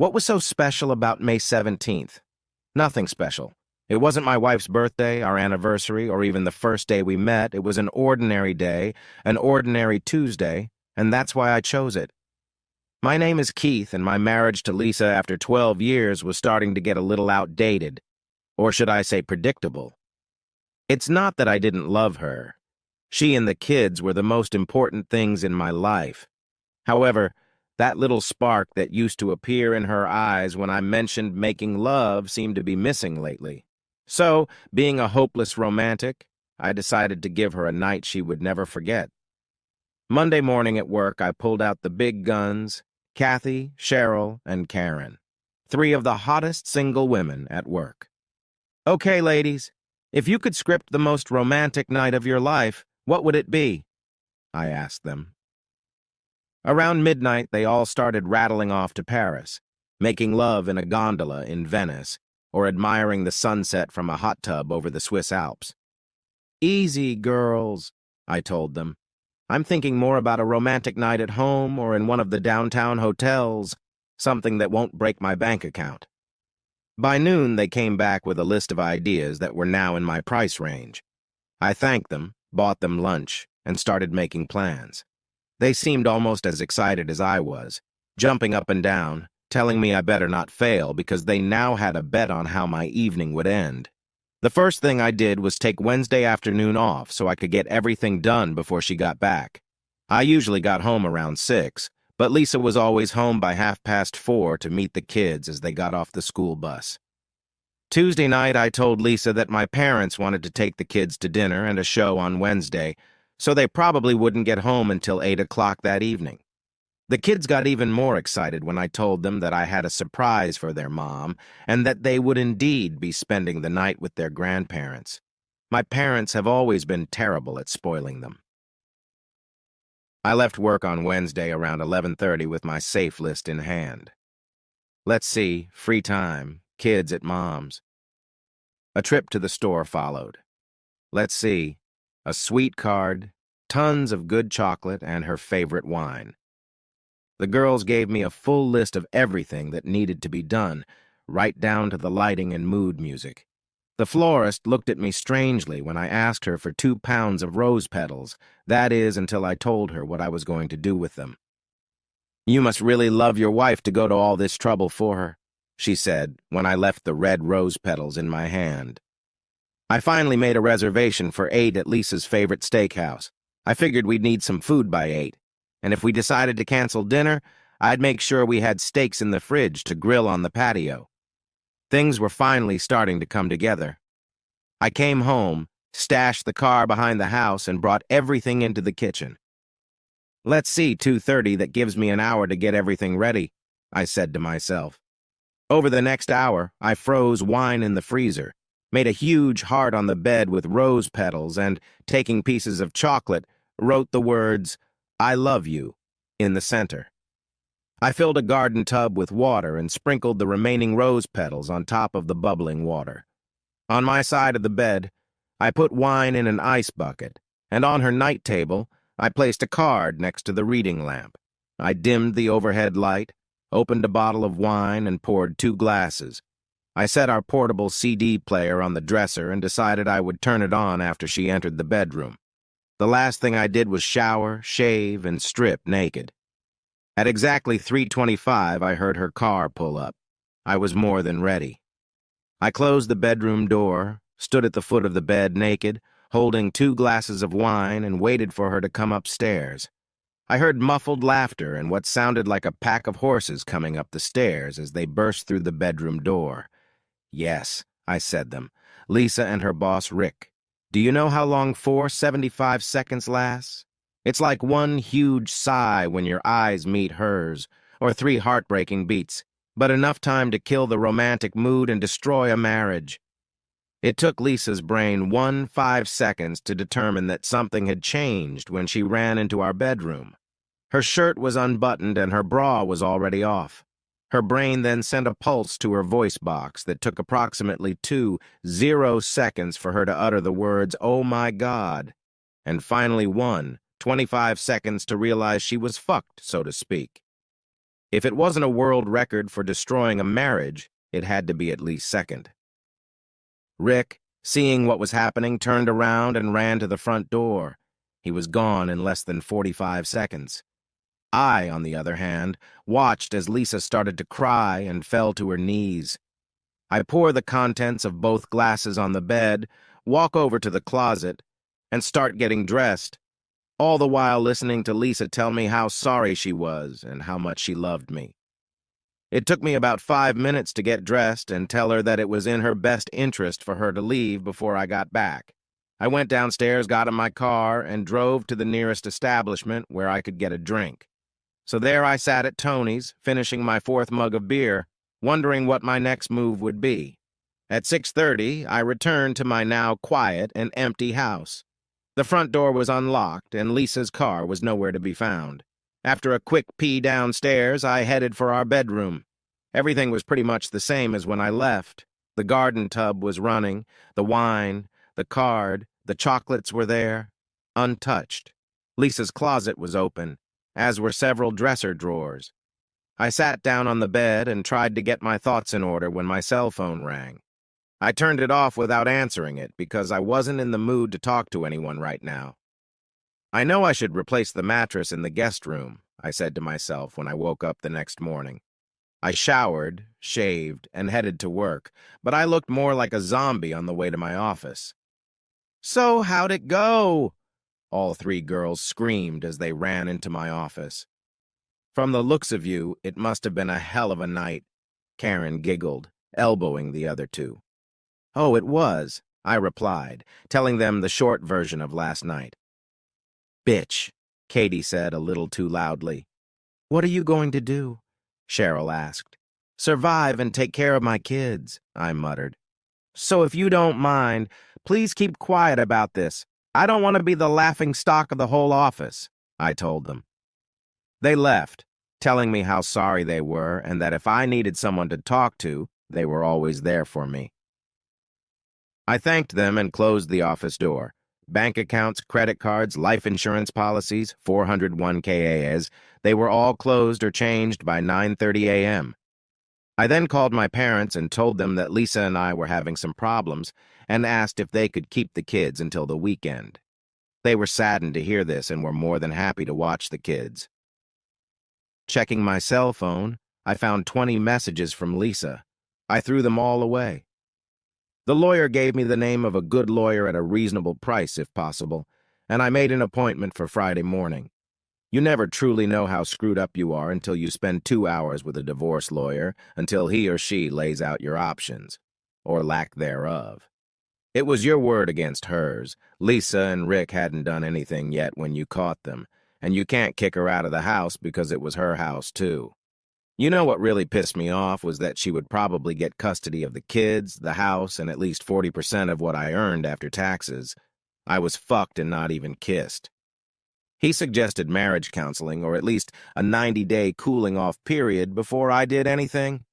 What was so special about May 17th? Nothing special. It wasn't my wife's birthday, our anniversary, or even the first day we met. It was an ordinary day, an ordinary Tuesday, and that's why I chose it. My name is Keith, and my marriage to Lisa after 12 years was starting to get a little outdated, or should I say predictable. It's not that I didn't love her. She and the kids were the most important things in my life. However, that little spark that used to appear in her eyes when I mentioned making love seemed to be missing lately. So, being a hopeless romantic, I decided to give her a night she would never forget. Monday morning at work, I pulled out the big guns, Kathy, Cheryl, and Karen, three of the hottest single women at work. Okay, ladies, if you could script the most romantic night of your life, what would it be? I asked them. Around midnight, they all started rattling off to Paris, making love in a gondola in Venice, or admiring the sunset from a hot tub over the Swiss Alps. Easy, girls, I told them. I'm thinking more about a romantic night at home or in one of the downtown hotels, something that won't break my bank account. By noon, they came back with a list of ideas that were now in my price range. I thanked them, bought them lunch, and started making plans. They seemed almost as excited as I was, jumping up and down, telling me I better not fail because they now had a bet on how my evening would end. The first thing I did was take Wednesday afternoon off so I could get everything done before she got back. I usually got home around 6, but Lisa was always home by 4:30 to meet the kids as they got off the school bus. Tuesday night, I told Lisa that my parents wanted to take the kids to dinner and a show on Wednesday, so they probably wouldn't get home until 8 o'clock that evening. The kids got even more excited when I told them that I had a surprise for their mom and that they would indeed be spending the night with their grandparents. My parents have always been terrible at spoiling them. I left work on Wednesday around 11:30 with my safe list in hand. Let's see, free time, kids at mom's. A trip to the store followed. Let's see, a sweet card, tons of good chocolate, and her favorite wine. The girls gave me a full list of everything that needed to be done, right down to the lighting and mood music. The florist looked at me strangely when I asked her for 2 pounds of rose petals, that is, until I told her what I was going to do with them. You must really love your wife to go to all this trouble for her, she said when I left the red rose petals in my hand. I finally made a reservation for 8 at Lisa's favorite steakhouse. I figured we'd need some food by 8, and if we decided to cancel dinner, I'd make sure we had steaks in the fridge to grill on the patio. Things were finally starting to come together. I came home, stashed the car behind the house, and brought everything into the kitchen. Let's see, 2:30, that gives me an hour to get everything ready, I said to myself. Over the next hour, I froze wine in the freezer, made a huge heart on the bed with rose petals, and, taking pieces of chocolate, wrote the words, "I love you," in the center. I filled a garden tub with water and sprinkled the remaining rose petals on top of the bubbling water. On my side of the bed, I put wine in an ice bucket, and on her night table, I placed a card next to the reading lamp. I dimmed the overhead light, opened a bottle of wine, and poured 2 glasses. I set our portable CD player on the dresser and decided I would turn it on after she entered the bedroom. The last thing I did was shower, shave, and strip naked. At exactly 3:25, I heard her car pull up. I was more than ready. I closed the bedroom door, stood at the foot of the bed naked, holding 2 glasses of wine, and waited for her to come upstairs. I heard muffled laughter and what sounded like a pack of horses coming up the stairs as they burst through the bedroom door. Yes, I said them. Lisa and her boss, Rick. Do you know how long 4:75 seconds lasts? It's like one huge sigh when your eyes meet hers, or 3 heartbreaking beats, but enough time to kill the romantic mood and destroy a marriage. It took Lisa's brain 5 seconds to determine that something had changed when she ran into our bedroom. Her shirt was unbuttoned and her bra was already off. Her brain then sent a pulse to her voice box that took approximately 20 seconds for her to utter the words, "Oh my God," and finally 25 seconds to realize she was fucked, so to speak. If it wasn't a world record for destroying a marriage, it had to be at least second. Rick, seeing what was happening, turned around and ran to the front door. He was gone in less than 45 seconds. I, on the other hand, watched as Lisa started to cry and fell to her knees. I pour the contents of both glasses on the bed, walk over to the closet, and start getting dressed, all the while listening to Lisa tell me how sorry she was and how much she loved me. It took me about 5 minutes to get dressed and tell her that it was in her best interest for her to leave before I got back. I went downstairs, got in my car, and drove to the nearest establishment where I could get a drink. So there I sat at Tony's, finishing my 4th mug of beer, wondering what my next move would be. At 6:30, I returned to my now quiet and empty house. The front door was unlocked, and Lisa's car was nowhere to be found. After a quick pee downstairs, I headed for our bedroom. Everything was pretty much the same as when I left. The garden tub was running, the wine, the card, the chocolates were there, untouched. Lisa's closet was open, as were several dresser drawers. I sat down on the bed and tried to get my thoughts in order when my cell phone rang. I turned it off without answering it because I wasn't in the mood to talk to anyone right now. I know I should replace the mattress in the guest room, I said to myself when I woke up the next morning. I showered, shaved, and headed to work, but I looked more like a zombie on the way to my office. "So, how'd it go?" all 3 girls screamed as they ran into my office. "From the looks of you, it must have been a hell of a night," Karen giggled, elbowing the other 2. "Oh, it was," I replied, telling them the short version of last night. "Bitch," Katie said a little too loudly. "What are you going to do?" Cheryl asked. "Survive and take care of my kids," I muttered. "So if you don't mind, please keep quiet about this. I don't want to be the laughing stock of the whole office," I told them. They left, telling me how sorry they were and that if I needed someone to talk to, they were always there for me. I thanked them and closed the office door. Bank accounts, credit cards, life insurance policies, 401ks, they were all closed or changed by 9:30 a.m. I then called my parents and told them that Lisa and I were having some problems and asked if they could keep the kids until the weekend. They were saddened to hear this and were more than happy to watch the kids. Checking my cell phone, I found 20 messages from Lisa. I threw them all away. The lawyer gave me the name of a good lawyer at a reasonable price, if possible, and I made an appointment for Friday morning. You never truly know how screwed up you are until you spend 2 hours with a divorce lawyer, until he or she lays out your options, or lack thereof. It was your word against hers. Lisa and Rick hadn't done anything yet when you caught them, and you can't kick her out of the house because it was her house, too. You know what really pissed me off was that she would probably get custody of the kids, the house, and at least 40% of what I earned after taxes. I was fucked and not even kissed. He suggested marriage counseling, or at least a 90-day cooling-off period before I did anything.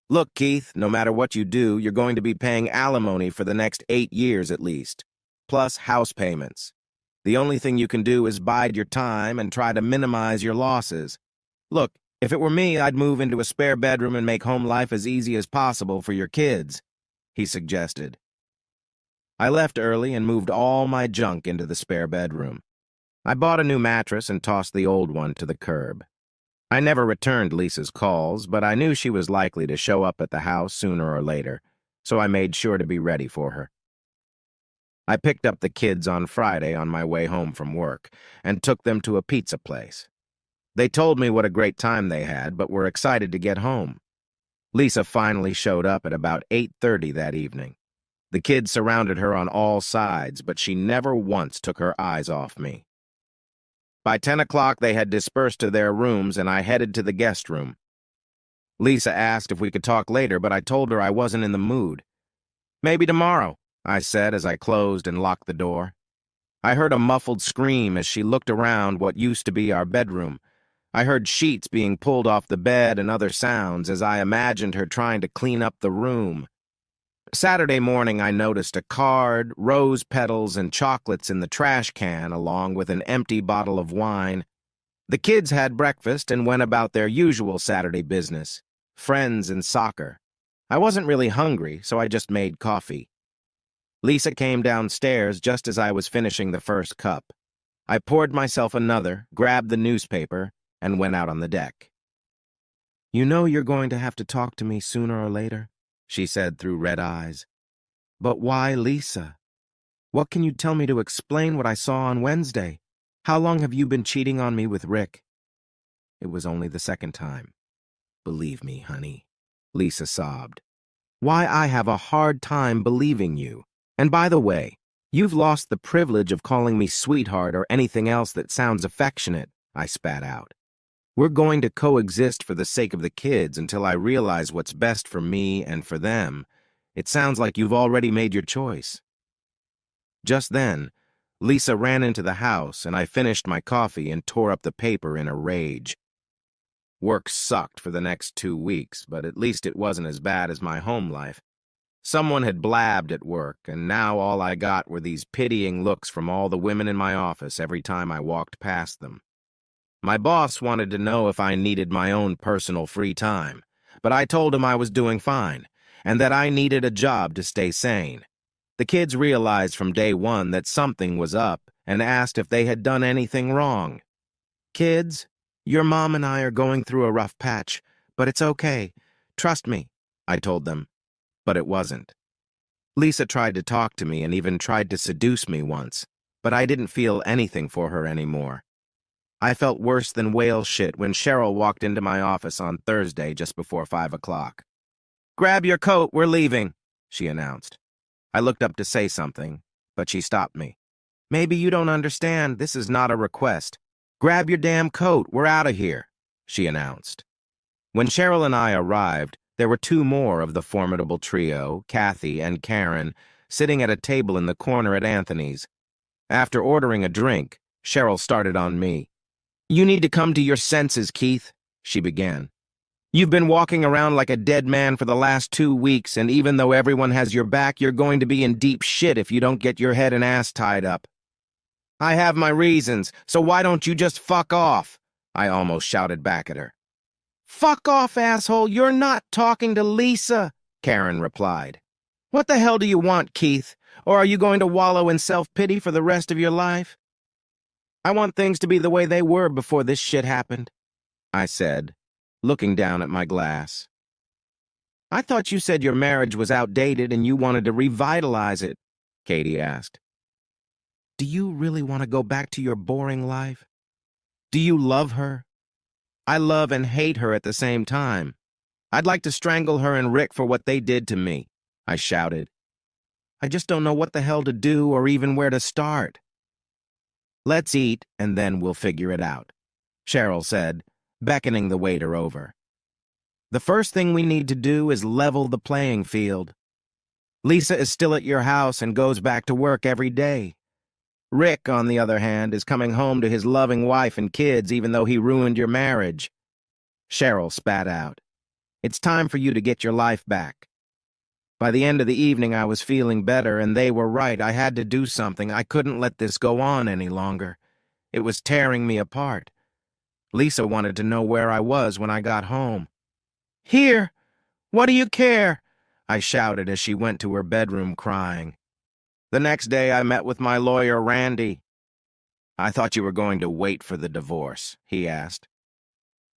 "Look, Keith, no matter what you do, you're going to be paying alimony for the next 8 years at least, plus house payments. The only thing you can do is bide your time and try to minimize your losses. Look, if it were me, I'd move into a spare bedroom and make home life as easy as possible for your kids," he suggested. I left early and moved all my junk into the spare bedroom. I bought a new mattress and tossed the old one to the curb. I never returned Lisa's calls, but I knew she was likely to show up at the house sooner or later, so I made sure to be ready for her. I picked up the kids on Friday on my way home from work and took them to a pizza place. They told me what a great time they had, but were excited to get home. Lisa finally showed up at about 8:30 that evening. The kids surrounded her on all sides, but she never once took her eyes off me. By 10 o'clock, they had dispersed to their rooms, and I headed to the guest room. Lisa asked if we could talk later, but I told her I wasn't in the mood. "Maybe tomorrow," I said as I closed and locked the door. I heard a muffled scream as she looked around what used to be our bedroom. I heard sheets being pulled off the bed and other sounds as I imagined her trying to clean up the room. Saturday morning, I noticed a card, rose petals, and chocolates in the trash can, along with an empty bottle of wine. The kids had breakfast and went about their usual Saturday business, friends and soccer. I wasn't really hungry, so I just made coffee. Lisa came downstairs just as I was finishing the first cup. I poured myself another, grabbed the newspaper, and went out on the deck. "You know you're going to have to talk to me sooner or later," she said through red eyes. "But why, Lisa? What can you tell me to explain what I saw on Wednesday? How long have you been cheating on me with Rick?" "It was only the second time." "Believe me, honey," Lisa sobbed. "Why, I have a hard time believing you. And by the way, you've lost the privilege of calling me sweetheart or anything else that sounds affectionate," I spat out. "We're going to coexist for the sake of the kids until I realize what's best for me and for them. It sounds like you've already made your choice." Just then, Lisa ran into the house and I finished my coffee and tore up the paper in a rage. Work sucked for the next 2 weeks, but at least it wasn't as bad as my home life. Someone had blabbed at work, and now all I got were these pitying looks from all the women in my office every time I walked past them. My boss wanted to know if I needed my own personal free time, but I told him I was doing fine, and that I needed a job to stay sane. The kids realized from day one that something was up and asked if they had done anything wrong. "Kids, your mom and I are going through a rough patch, but it's okay. Trust me," I told them. But it wasn't. Lisa tried to talk to me and even tried to seduce me once, but I didn't feel anything for her anymore. I felt worse than whale shit when Cheryl walked into my office on Thursday just before 5 o'clock. "Grab your coat, we're leaving," she announced. I looked up to say something, but she stopped me. "Maybe you don't understand, this is not a request. Grab your damn coat, we're out of here," she announced. When Cheryl and I arrived, there were 2 more of the formidable trio, Kathy and Karen, sitting at a table in the corner at Anthony's. After ordering a drink, Cheryl started on me. "You need to come to your senses, Keith," she began. "You've been walking around like a dead man for the last 2 weeks, and even though everyone has your back, you're going to be in deep shit if you don't get your head and ass tied up." "I have my reasons, so why don't you just fuck off?" I almost shouted back at her. "Fuck off, asshole, you're not talking to Lisa," Karen replied. "What the hell do you want, Keith? Or are you going to wallow in self-pity for the rest of your life?" "I want things to be the way they were before this shit happened," I said, looking down at my glass. "I thought you said your marriage was outdated and you wanted to revitalize it," Katie asked. "Do you really want to go back to your boring life? Do you love her?" "I love and hate her at the same time. I'd like to strangle her and Rick for what they did to me," I shouted. "I just don't know what the hell to do or even where to start." "Let's eat, and then we'll figure it out," Cheryl said, beckoning the waiter over. "The first thing we need to do is level the playing field. Lisa is still at your house and goes back to work every day. Rick, on the other hand, is coming home to his loving wife and kids even though he ruined your marriage." Cheryl spat out. "It's time for you to get your life back." By the end of the evening, I was feeling better, and they were right. I had to do something. I couldn't let this go on any longer. It was tearing me apart. Lisa wanted to know where I was when I got home. "Here! What do you care?" I shouted as she went to her bedroom crying. The next day, I met with my lawyer, Randy. "I thought you were going to wait for the divorce," he asked.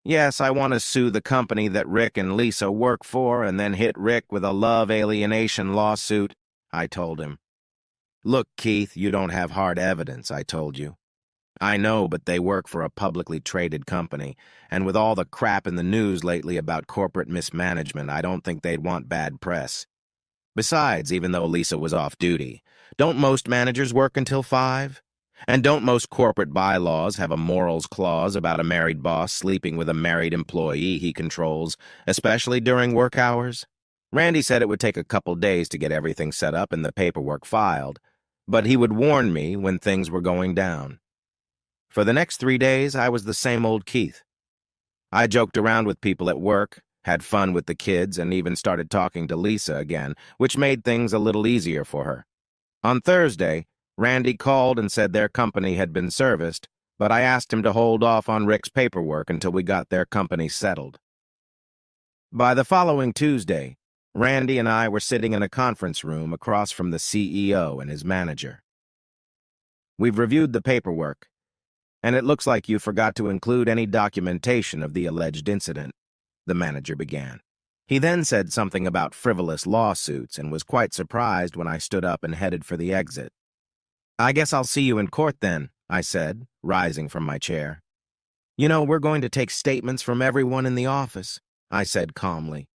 "Yes, I want to sue the company that Rick and Lisa work for and then hit Rick with a love alienation lawsuit," I told him. "Look, Keith, you don't have hard evidence," I told you. "I know, but they work for a publicly traded company, and with all the crap in the news lately about corporate mismanagement, I don't think they'd want bad press. Besides, even though Lisa was off duty, don't most managers work until 5? And don't most corporate bylaws have a morals clause about a married boss sleeping with a married employee he controls, especially during work hours?" Randy said it would take a couple days to get everything set up and the paperwork filed, but he would warn me when things were going down. For the next 3 days, I was the same old Keith. I joked around with people at work, had fun with the kids, and even started talking to Lisa again, which made things a little easier for her. On Thursday, Randy called and said their company had been serviced, but I asked him to hold off on Rick's paperwork until we got their company settled. By the following Tuesday, Randy and I were sitting in a conference room across from the CEO and his manager. "We've reviewed the paperwork, and it looks like you forgot to include any documentation of the alleged incident," the manager began. He then said something about frivolous lawsuits and was quite surprised when I stood up and headed for the exit. "I guess I'll see you in court then," I said, rising from my chair. "You know, we're going to take statements from everyone in the office," I said calmly.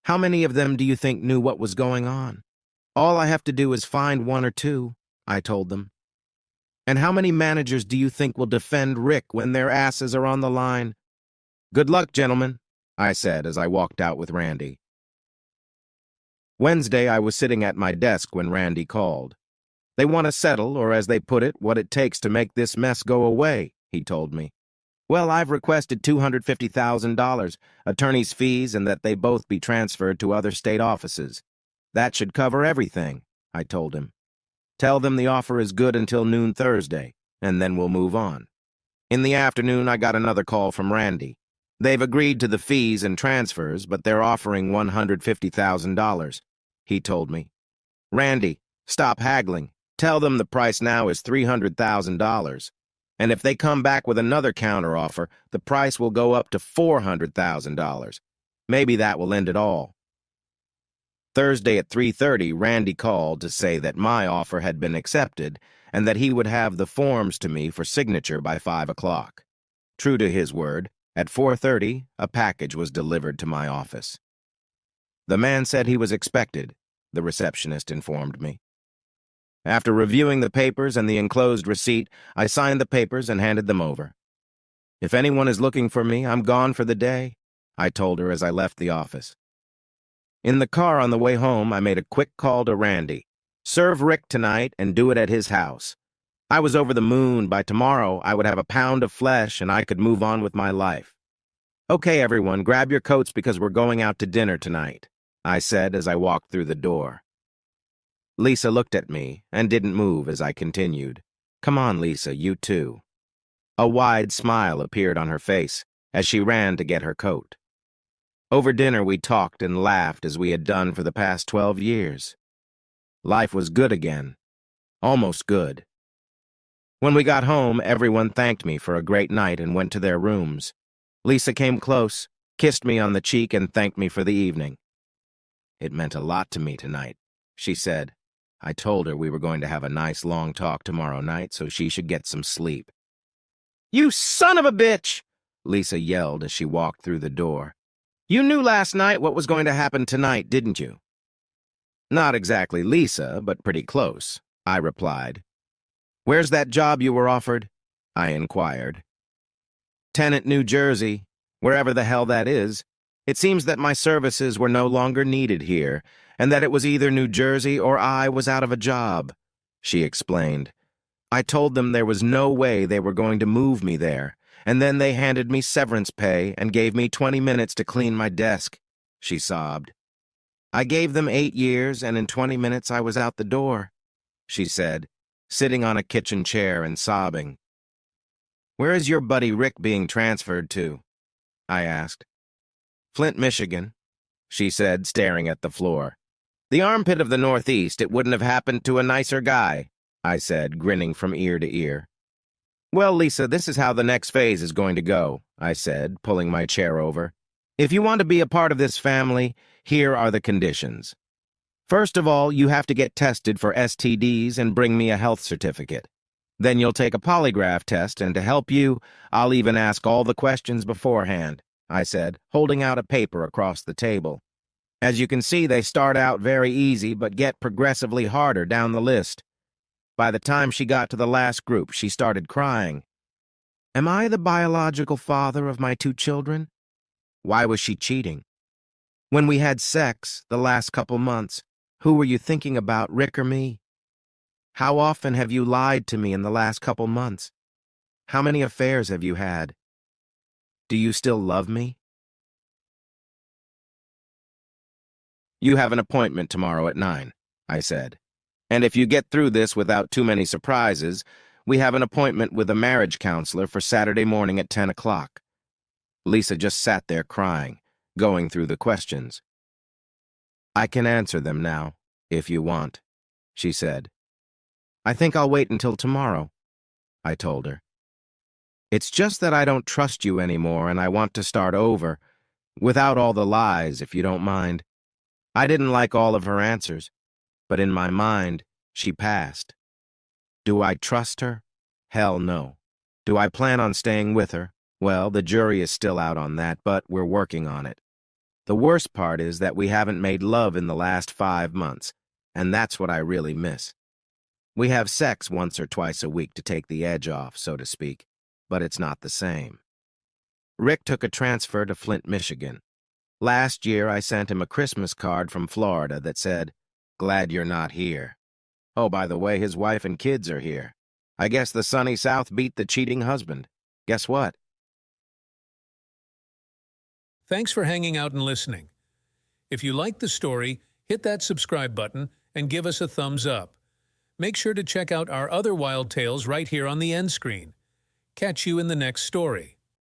"How many of them do you think knew what was going on? All I have to do is find one or two," I told them. "And how many managers do you think will defend Rick when their asses are on the line? Good luck, gentlemen," I said as I walked out with Randy. Wednesday, I was sitting at my desk when Randy called. "They want to settle, or as they put it, what it takes to make this mess go away," he told me. "Well, I've requested $250,000, attorney's fees, and that they both be transferred to other state offices. That should cover everything," I told him. "Tell them the offer is good until noon Thursday, and then we'll move on." In the afternoon, I got another call from Randy. "They've agreed to the fees and transfers, but they're offering $150,000, he told me. "Randy, stop haggling. Tell them the price now is $300,000. And if they come back with another counteroffer, the price will go up to $400,000. Maybe that will end it all." Thursday at 3:30, Randy called to say that my offer had been accepted and that he would have the forms to me for signature by 5 o'clock. True to his word, at 4:30, a package was delivered to my office. The man said he was expected, the receptionist informed me. After reviewing the papers and the enclosed receipt, I signed the papers and handed them over. "If anyone is looking for me, I'm gone for the day," I told her as I left the office. In the car on the way home, I made a quick call to Randy. "Serve Rick tonight and do it at his house." I was over the moon. By tomorrow, I would have a pound of flesh and I could move on with my life. "Okay, everyone, grab your coats because we're going out to dinner tonight," I said as I walked through the door. Lisa looked at me and didn't move as I continued. "Come on, Lisa, you too." A wide smile appeared on her face as she ran to get her coat. Over dinner, we talked and laughed as we had done for the past 12 years. Life was good again. Almost good. When we got home, everyone thanked me for a great night and went to their rooms. Lisa came close, kissed me on the cheek, and thanked me for the evening. "It meant a lot to me tonight," she said. I told her we were going to have a nice long talk tomorrow night, so she should get some sleep. "You son of a bitch!" Lisa yelled as she walked through the door. "You knew last night what was going to happen tonight, didn't you?" "Not exactly Lisa, but pretty close," I replied. "Where's that job you were offered?" I inquired. "Tenet, New Jersey, wherever the hell that is. It seems that my services were no longer needed here, and that it was either New Jersey or I was out of a job," she explained. "I told them there was no way they were going to move me there, and then they handed me severance pay and gave me 20 minutes to clean my desk," she sobbed. "I gave them 8 years, and in 20 minutes I was out the door," she said, sitting on a kitchen chair and sobbing. "Where is your buddy Rick being transferred to?" I asked. "Flint, Michigan," she said, staring at the floor. "The armpit of the Northeast. It wouldn't have happened to a nicer guy," I said, grinning from ear to ear. "Well, Lisa, this is how the next phase is going to go," I said, pulling my chair over. "If you want to be a part of this family, here are the conditions. First of all, you have to get tested for STDs and bring me a health certificate. Then you'll take a polygraph test, and to help you, I'll even ask all the questions beforehand," I said, holding out a paper across the table. "As you can see, they start out very easy but get progressively harder down the list." By the time she got to the last group, she started crying. "Am I the biological father of my 2 children? Why was she cheating? When we had sex the last couple months, who were you thinking about, Rick or me? How often have you lied to me in the last couple months? How many affairs have you had? Do you still love me?" "You have an appointment tomorrow at 9, I said. "And if you get through this without too many surprises, We have an appointment with a marriage counselor for Saturday morning at 10 o'clock. Lisa just sat there crying, going through the questions. I can answer them now, if you want, she said. I think I'll wait until tomorrow, I told her. It's just that I don't trust you anymore and I want to start over, without all the lies, if you don't mind. I didn't like all of her answers, but in my mind, she passed. Do I trust her? Hell no. Do I plan on staying with her? Well, the jury is still out on that, but we're working on it. The worst part is that we haven't made love in the last 5 months, and that's what I really miss. We have sex once or twice a week to take the edge off, so to speak, but it's not the same. Rick took a transfer to Flint, Michigan. Last year, I sent him a Christmas card from Florida that said, "Glad you're not here." Oh, by the way, his wife and kids are here. I guess the sunny South beat the cheating husband. Guess what? Thanks for hanging out and listening. If you liked the story, hit that subscribe button and give us a thumbs up. Make sure to check out our other wild tales right here on the end screen. Catch you in the next story.